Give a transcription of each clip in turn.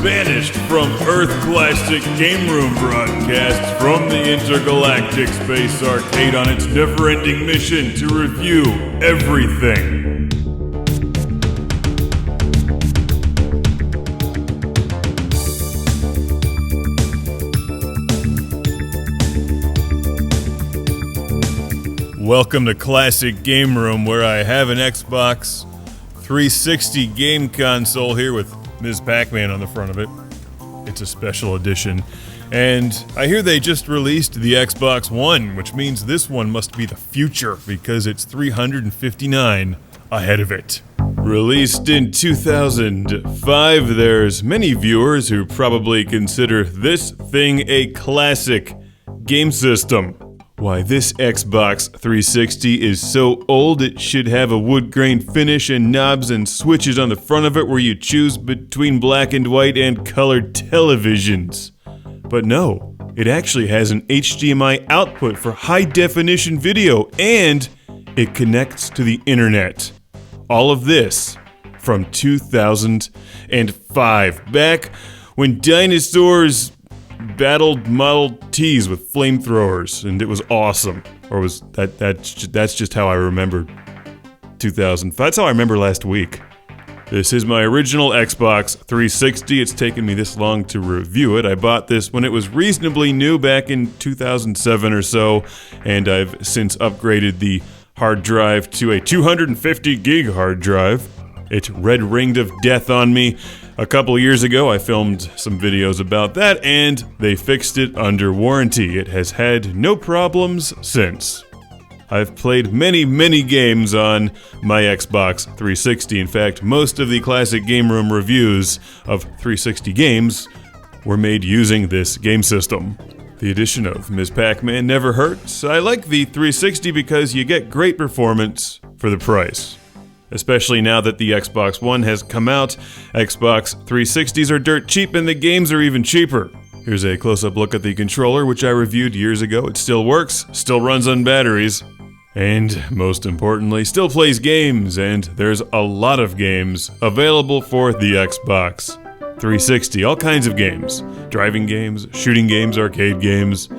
Banished from Earth Classic Game Room broadcasts from the intergalactic space arcade on its never-ending mission to review everything. Welcome to Classic Game Room, where I have an Xbox 360 game console here with Ms. Pac-Man on the front of it. It's a special edition. And I hear they just released the Xbox One, which means this one must be the future because it's 359 ahead of it. Released in 2005, there's many viewers who probably consider this thing a classic game system. Why, this Xbox 360 is so old it should have a wood grain finish and knobs and switches on the front of it where you choose between black and white and colored televisions. But no, it actually has an HDMI output for high-definition video, and it connects to the internet. All of this from 2005, back when dinosaurs battled Model Ts with flamethrowers, and it was awesome. Or was that's just how I remember 2005. That's how I remember last week. This is my original Xbox 360. It's taken me this long to review it. I bought this when it was reasonably new back in 2007 or so, and I've since upgraded the hard drive to a 250 gig hard drive. It red ringed of death on me. A couple years ago, I filmed some videos about that, and they fixed it under warranty. It has had no problems since. I've played many games on my Xbox 360. In fact, most of the Classic Game Room reviews of 360 games were made using this game system. The addition of Ms. Pac-Man never hurts. I like the 360 because you get great performance for the price. Especially now that the Xbox One has come out, Xbox 360s are dirt cheap and the games are even cheaper. Here's a close-up look at the controller, which I reviewed years ago. It still works, still runs on batteries, and most importantly, still plays games, and there's a lot of games available for the Xbox 360. All kinds of games. Driving games, shooting games, arcade games,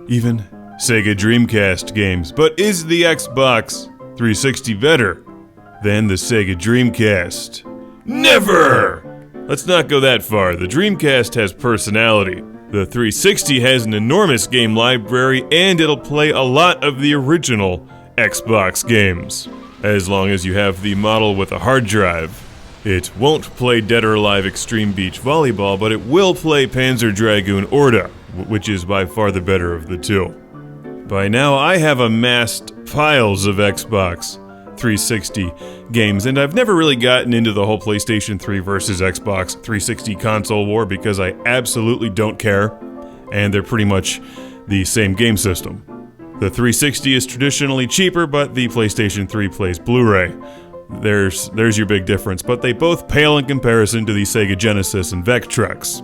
even Sega Dreamcast games. But is the Xbox 360 better than the Sega Dreamcast? Never! Let's not go that far. The Dreamcast has personality. The 360 has an enormous game library, and it'll play a lot of the original Xbox games, as long as you have the model with a hard drive. It won't play Dead or Alive Extreme Beach Volleyball, but it will play Panzer Dragoon Orta, which is by far the better of the two. By now, I have amassed piles of Xbox 360 games, and I've never really gotten into the whole PlayStation 3 versus Xbox 360 console war because I absolutely don't care, and they're pretty much the same game system. The 360 is traditionally cheaper, but the PlayStation 3 plays Blu-ray. There's your big difference, but they both pale in comparison to the Sega Genesis and Vectrex.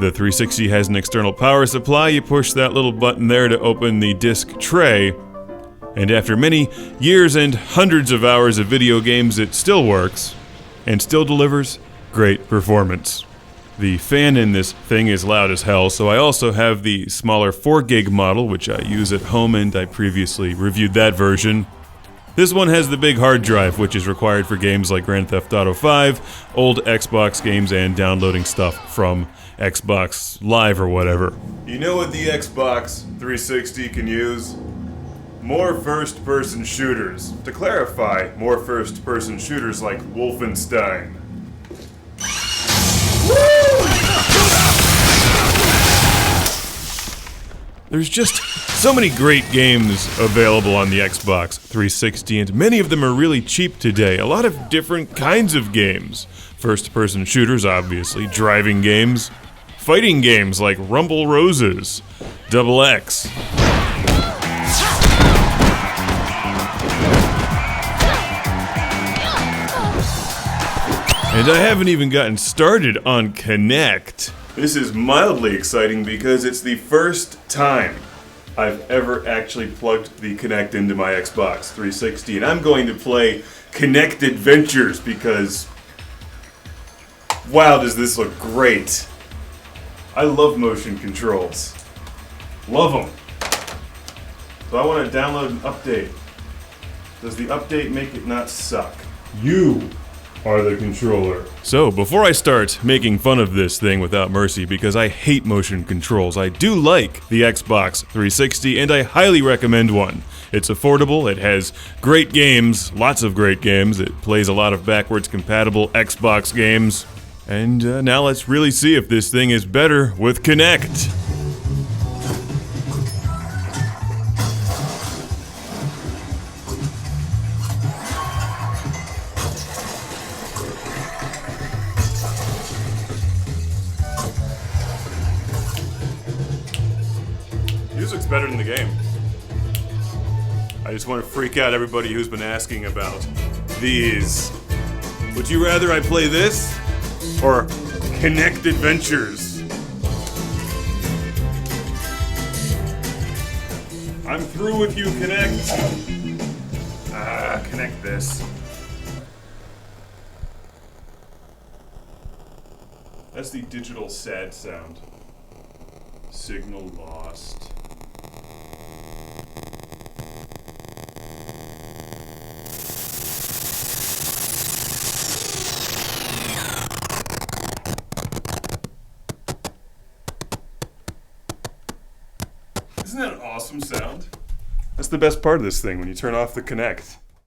The 360 has an external power supply. You push that little button there to open the disc tray, and after many years and hundreds of hours of video games, it still works, and still delivers great performance. The fan in this thing is loud as hell, so I also have the smaller 4 gig model, which I use at home, and I previously reviewed that version. This one has the big hard drive, which is required for games like Grand Theft Auto 5, old Xbox games, and downloading stuff from Xbox Live or whatever. You know what the Xbox 360 can use? More first-person shooters. To clarify, more first-person shooters like Wolfenstein. There's just so many great games available on the Xbox 360, and many of them are really cheap today. A lot of different kinds of games. First-person shooters, obviously, driving games, fighting games like Rumble Roses, Double X. And I haven't even gotten started on Kinect. This is mildly exciting because it's the first time I've ever actually plugged the Kinect into my Xbox 360, and I'm going to play Kinect Adventures because Wow, does this look great. I love motion controls. Love them. So I want to download an update. Does the update make it not suck? You are the controller. So, before I start making fun of this thing without mercy, because I hate motion controls, I do like the Xbox 360, and I highly recommend one. It's affordable, it has great games, lots of great games, it plays a lot of backwards compatible Xbox games, and now let's really see if this thing is better with Kinect. Music's better than the game. I just want to freak out everybody who's been asking about these. Would you rather I play this or Kinect Adventures? I'm through with you, Kinect. Connect this. That's the digital sad sound. Signal lost. Isn't that an awesome sound? That's the best part of this thing, when you turn off the Kinect.